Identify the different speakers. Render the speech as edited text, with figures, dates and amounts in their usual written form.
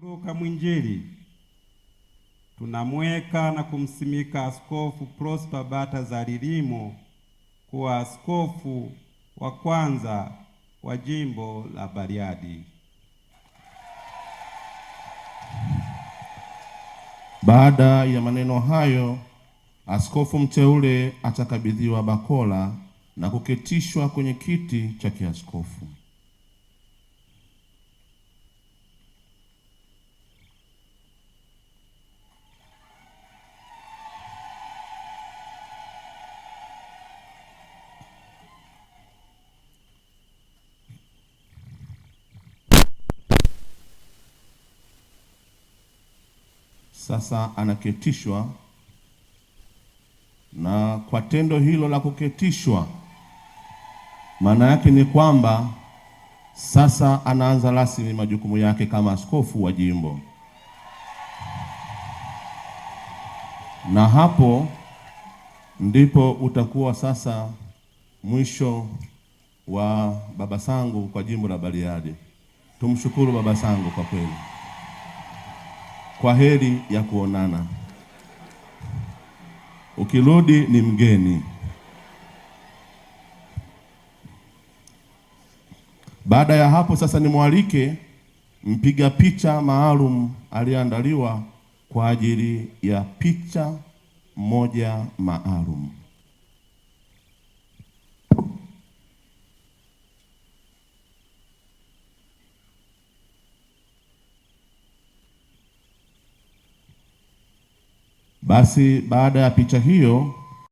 Speaker 1: Luka Mwinjili tunamweka na kumsimika Askofu Prosper Baltazar Limo kuwa askofu wa kwanza wa jimbo la Bariadi.
Speaker 2: Baada ya maneno hayo, askofu mteule atakabidhiwa bakola na kuketishwa kwenye kiti cha kiaskofu. Sasa anaketishwa, na kwa tendo hilo la kuketishwa, maana yake ni kwamba sasa anaanza rasmi majukumu yake kama askofu wa jimbo. Na hapo ndipo utakuwa sasa mwisho wa Baba Sangu kwa jimbo la Bariadi. Tumshukuru Baba Sangu kwa kweli. Kwa heri ya kuonana. Ukirudi ni mgeni. Baada ya hapo sasa nimwalike mpiga picha maalum aliyeandaliwa kwa ajili ya picha moja maalum. Basi baada ya picha hiyo